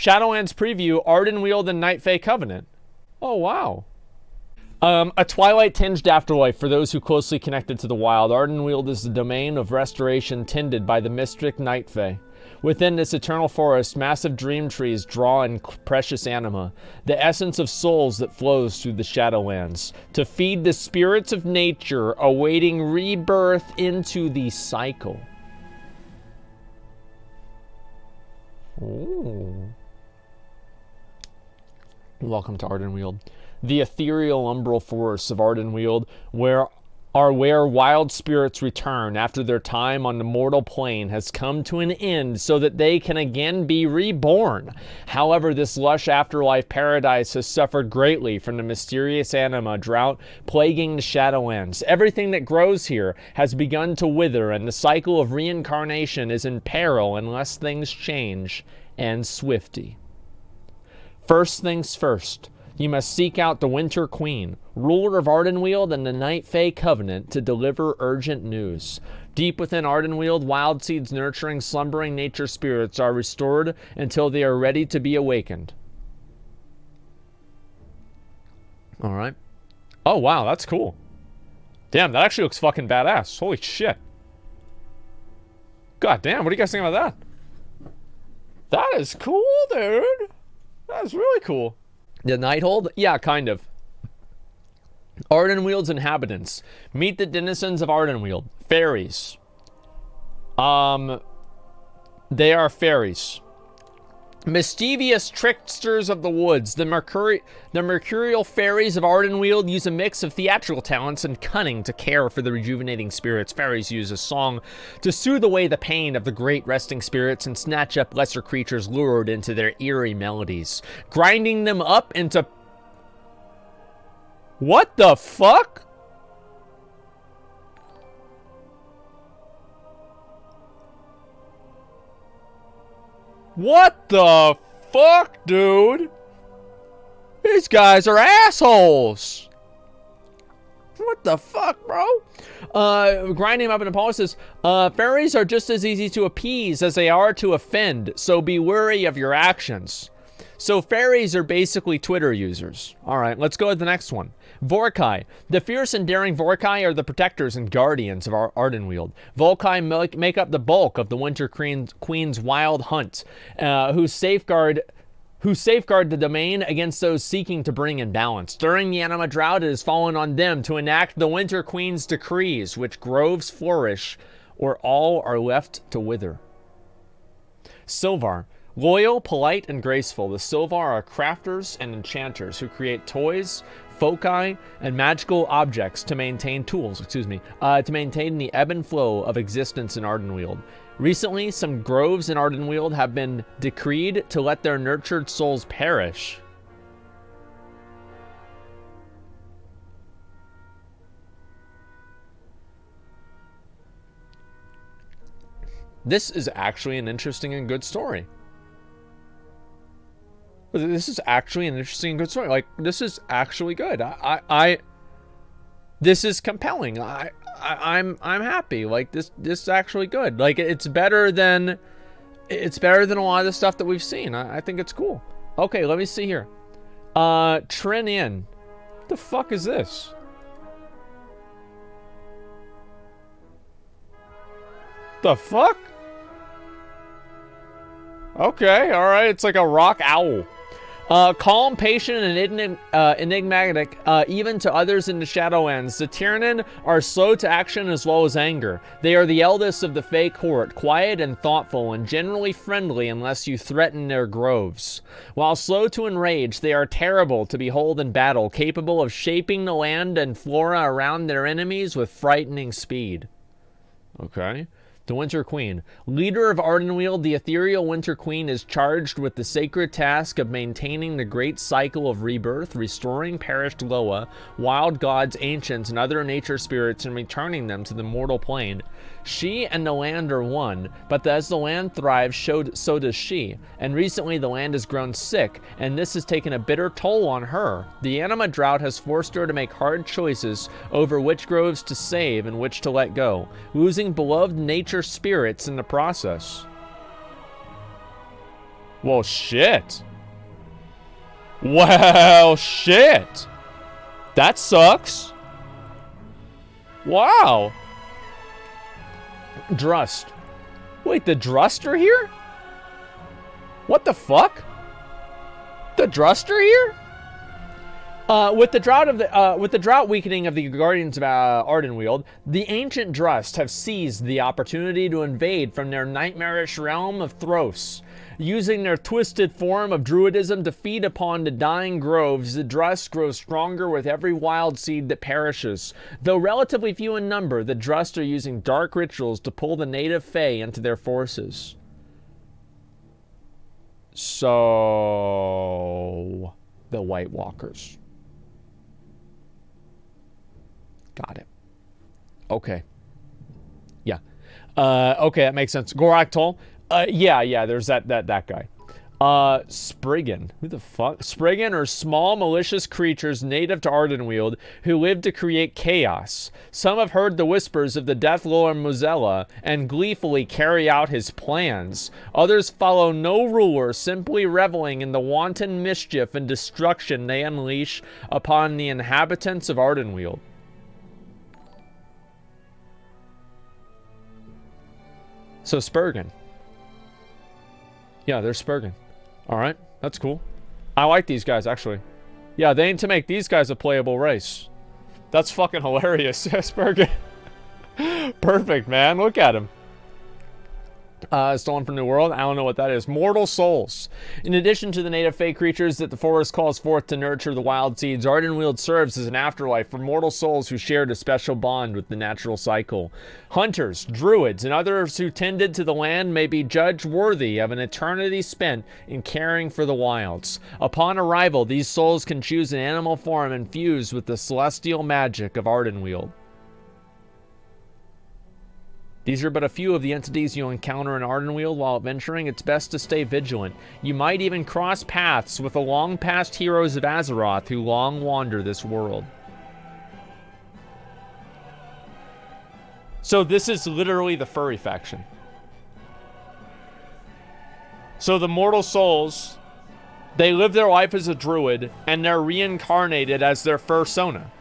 Shadowlands preview, Ardenweald and Night Fae Covenant. Oh, wow. A twilight-tinged afterlife for those who closely connected to the wild. Ardenweald is the domain of restoration tended by the mystic Night Fae. Within this eternal forest, massive dream trees draw in precious anima, the essence of souls that flows through the Shadowlands, to feed the spirits of nature awaiting rebirth into the cycle. Ooh. Welcome to Ardenweald. The ethereal umbral forests of Ardenweald, where wild spirits return after their time on the mortal plane has come to an end so that they can again be reborn. However, this lush afterlife paradise has suffered greatly from the mysterious anima drought plaguing the Shadowlands. Everything that grows here has begun to wither, and the cycle of reincarnation is in peril unless things change, and swiftly. First things first. You must seek out the Winter Queen, ruler of Ardenweald and the Night Fae Covenant, to deliver urgent news. Deep within Ardenweald, wild seeds nurturing slumbering nature spirits are restored until they are ready to be awakened. Alright. Oh, wow, that's cool. Damn, that actually looks fucking badass. Holy shit. God damn, what do you guys think about that? That is cool, dude. That's really cool. The Nighthold? Yeah, kind of. Ardenweald's inhabitants. Meet the denizens of Ardenweald. Fairies. They are fairies. Mischievous tricksters of the woods. The mercurial fairies of Ardenweald use a mix of theatrical talents and cunning to care for the rejuvenating spirits. Fairies use a song to soothe away the pain of the great resting spirits and snatch up lesser creatures lured into their eerie melodies, grinding them up into... What the fuck? What the fuck, dude? These guys are assholes. What the fuck, bro? Grinding up in Apollo says, fairies are just as easy to appease as they are to offend, so be wary of your actions. So fairies are basically Twitter users. All right, let's go to the next one. Vorkai. The fierce and daring Vorkai are the protectors and guardians of our Ardenweald. Vorkai make up the bulk of the Winter Queen's wild hunt, who safeguard the domain against those seeking to bring in balance. During the anima drought, it has fallen on them to enact the Winter Queen's decrees, which groves flourish, or all are left to wither. Sylvar. Loyal, polite, and graceful, the Sylvar are crafters and enchanters who create toys, foci, and magical objects to maintain to maintain the ebb and flow of existence in Ardenweald. Recently, some groves in Ardenweald have been decreed to let their nurtured souls perish. This is actually an interesting and good story. This is actually an interesting and good story. Like, this is actually good. This is compelling. I'm happy. Like, this is actually good. Like, it's better than a lot of the stuff that we've seen. I think it's cool. Okay, let me see here. Trin Inn. What the fuck is this? The fuck? Okay, alright. It's like a rock owl. Calm, patient, and enigmatic, even to others in the Shadowlands. The Tyranids are slow to action as well as anger. They are the eldest of the Fae court, quiet and thoughtful, and generally friendly unless you threaten their groves. While slow to enrage, they are terrible to behold in battle, capable of shaping the land and flora around their enemies with frightening speed. Okay. The Winter Queen. Leader of Ardenweald, the ethereal Winter Queen is charged with the sacred task of maintaining the great cycle of rebirth, restoring perished Loa, wild gods, ancients, and other nature spirits, and returning them to the mortal plane. She and the land are one, but as the land thrives, so does she. And recently the land has grown sick, and this has taken a bitter toll on her. The anima drought has forced her to make hard choices over which groves to save and which to let go, losing beloved nature spirits in the process. Well, shit. Well, shit. That sucks. Wow. Drust. Wait, the Drust are here? What the fuck? The Drust are here? With the drought weakening of the Guardians of Ardenweald, the ancient Drust have seized the opportunity to invade from their nightmarish realm of Thros. Using their twisted form of druidism to feed upon the dying groves, the Drust grow stronger with every wild seed that perishes. Though relatively few in number, the Drust are using dark rituals to pull the native Fae into their forces. So, the White Walkers. Got it. Okay. Yeah. Okay, that makes sense. Goraktol. Yeah, there's that guy. Spriggan. Who the fuck? Spriggan are small, malicious creatures native to Ardenweald who live to create chaos. Some have heard the whispers of the Deathlord Mozella and gleefully carry out his plans. Others follow no ruler, simply reveling in the wanton mischief and destruction they unleash upon the inhabitants of Ardenweald. So Spurgin. Yeah, they're Spurgin. Alright, that's cool. I like these guys, actually. Yeah, they aim to make these guys a playable race. That's fucking hilarious. Spurgin. Perfect, man. Look at him. Stolen from New World. I don't know what that is. Mortal Souls. In addition to the native Fae creatures that the forest calls forth to nurture the wild seeds, Ardenweald serves as an afterlife for mortal souls who shared a special bond with the natural cycle. Hunters, druids, and others who tended to the land may be judged worthy of an eternity spent in caring for the wilds. Upon arrival, these souls can choose an animal form infused with the celestial magic of Ardenweald. These are but a few of the entities you'll encounter in Ardenweald while adventuring. It's best to stay vigilant. You might even cross paths with the long-past heroes of Azeroth who long wander this world. So this is literally the furry faction. So the mortal souls, they live their life as a druid, and they're reincarnated as their fursona.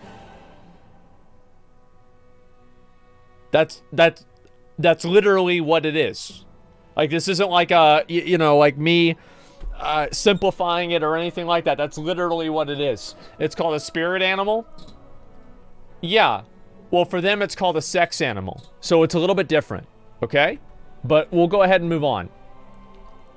That's literally what it is. Like, this isn't like like me simplifying it or anything like that. That's literally what it is. It's called a spirit animal. Yeah. Well, for them, it's called a sex animal. So it's a little bit different. Okay? But we'll go ahead and move on.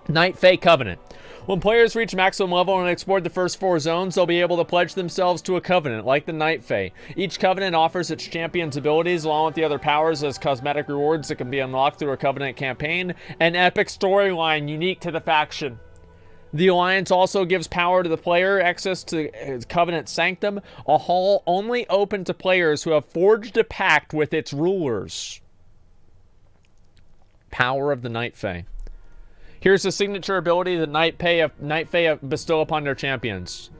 Night Fae Covenant. When players reach maximum level and explored the first 4 zones, they'll be able to pledge themselves to a covenant, like the Night Fae. Each covenant offers its champion's abilities, along with the other powers as cosmetic rewards that can be unlocked through a covenant campaign, an epic storyline unique to the faction. The Alliance also gives power to the player, access to Covenant Sanctum, a hall only open to players who have forged a pact with its rulers. Power of the Night Fae. Here's the signature ability that Night Fae bestow upon their champions.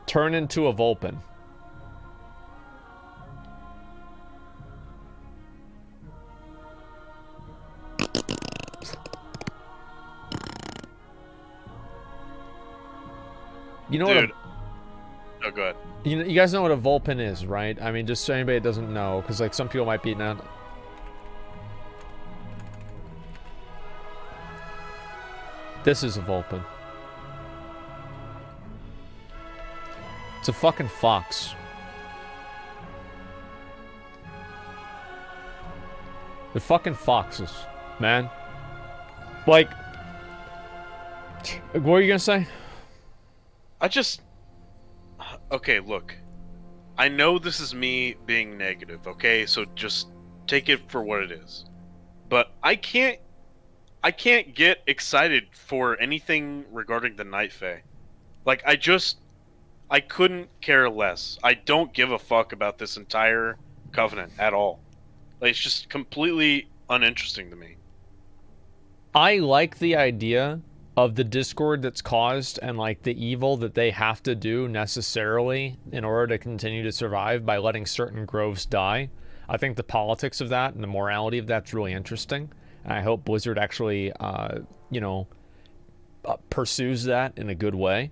Turn into a Vulpin. You know Dude. what? Oh, go ahead. You guys know what a Vulpin is, right? I mean, just so anybody that doesn't know, because like some people might be not. This is a Vulpin. It's a fucking fox. They're fucking foxes, man. Like, what were you gonna say? Okay, look. I know this is me being negative, okay? So just take it for what it is. But I can't get excited for anything regarding the Night Fae. Like, I couldn't care less. I don't give a fuck about this entire covenant at all. Like, it's just completely uninteresting to me. I like the idea of the discord that's caused and like the evil that they have to do necessarily in order to continue to survive by letting certain groves die. I think the politics of that and the morality of that's really interesting. And I hope Blizzard actually, pursues that in a good way.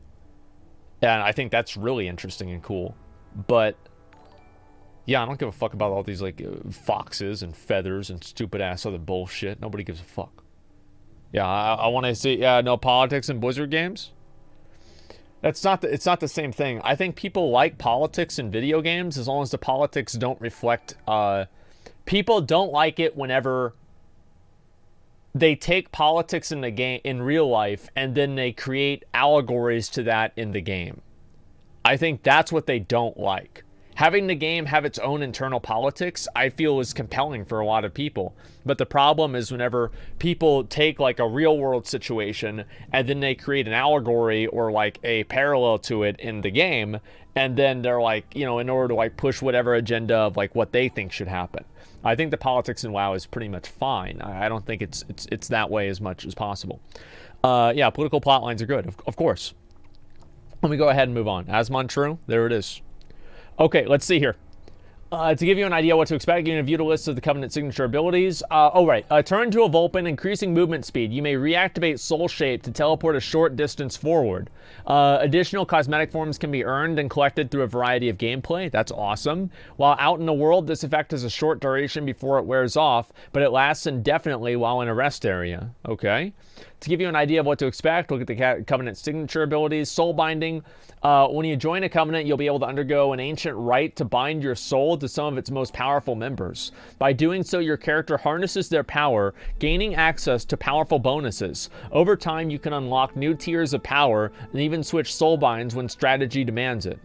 And I think that's really interesting and cool. But yeah, I don't give a fuck about all these like foxes and feathers and stupid ass other bullshit. Nobody gives a fuck. Yeah, I want to see. Yeah, no politics in Blizzard games. It's not the same thing. I think people like politics in video games as long as the politics don't reflect. People don't like it whenever they take politics in the game in real life and then they create allegories to that in the game. I think that's what they don't like. Having the game have its own internal politics, I feel is compelling for a lot of people. But the problem is whenever people take like a real world situation and then they create an allegory or like a parallel to it in the game, and then they're like, in order to like push whatever agenda of like what they think should happen. I think the politics in WoW is pretty much fine. I don't think it's that way as much as possible. Yeah, political plot lines are good, of course. Let me go ahead and move on. Asmon true, there it is. Okay, let's see here. To give you an idea what to expect, you're going to view the list of the Covenant signature abilities. Turn to a Vulpin, increasing movement speed. You may reactivate Soul Shape to teleport a short distance forward. Additional cosmetic forms can be earned and collected through a variety of gameplay. That's awesome. While out in the world, this effect has a short duration before it wears off, but it lasts indefinitely while in a rest area. Okay. To give you an idea of what to expect, look at the Covenant signature abilities. Soul Binding. When you join a Covenant, you'll be able to undergo an ancient rite to bind your soul to some of its most powerful members. By doing so, your character harnesses their power, gaining access to powerful bonuses. Over time, you can unlock new tiers of power and even switch soul binds when strategy demands it.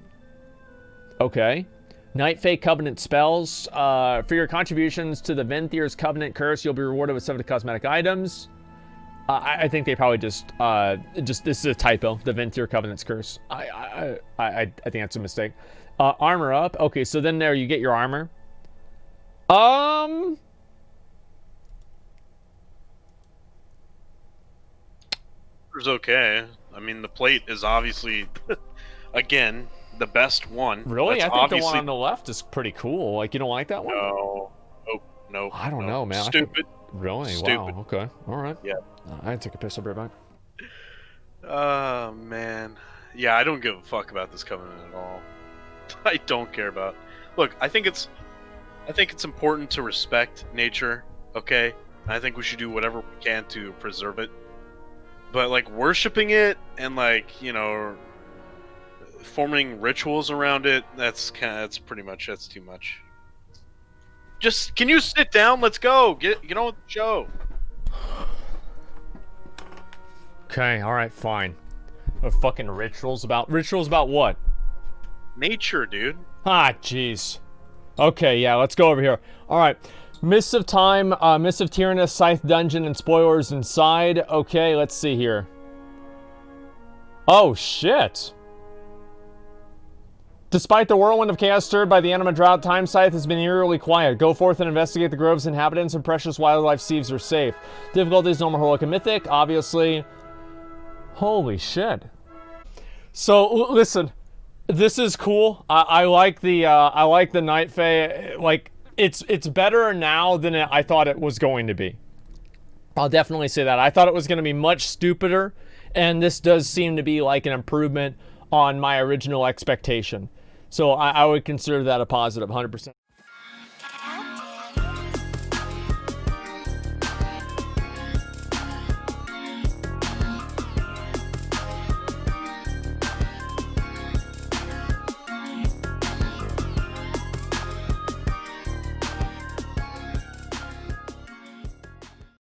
Okay. Night Fae Covenant spells. For your contributions to the Venthir's Covenant curse, you'll be rewarded with 7 cosmetic items. I think they probably just this is a typo. The Venthir Covenant's curse. I think that's a mistake. Armor up. Okay, so then there you get your armor. It's okay. I mean, the plate is obviously, again, the best one. Really? That's I think the one on the left is pretty cool. Like, you don't like that one? No. No. I don't know, man. Stupid. Really? Stupid. Wow. Okay. All right. Yeah. I'd take a piss. I'll be right back. Oh, man. Yeah, I don't give a fuck about this Covenant at all. I don't care about. Look, I think it's important to respect nature, okay? I think we should do whatever we can to preserve it. But like worshiping it and like, forming rituals around it, that's too much. Just can you sit down? Let's go. Get on with the show. Okay, all right, fine. Fucking rituals about what? Nature, dude. Ah, jeez. Okay, yeah, let's go over here. All right. Mists of Time, Mists of Tyrannus, Scythe Dungeon, and Spoilers Inside. Okay, let's see here. Oh, shit. Despite the whirlwind of chaos stirred by the Anima Drought, Time Scythe has been eerily quiet. Go forth and investigate the grove's inhabitants, and precious wildlife sieves are safe. Difficulties normal, heroic, and mythic, obviously. Holy shit. So, listen. This is cool. I like the Night Fae. Like, it's better now than I thought it was going to be. I'll definitely say that. I thought it was going to be much stupider, and this does seem to be like an improvement on my original expectation. So I would consider that a positive, 100%.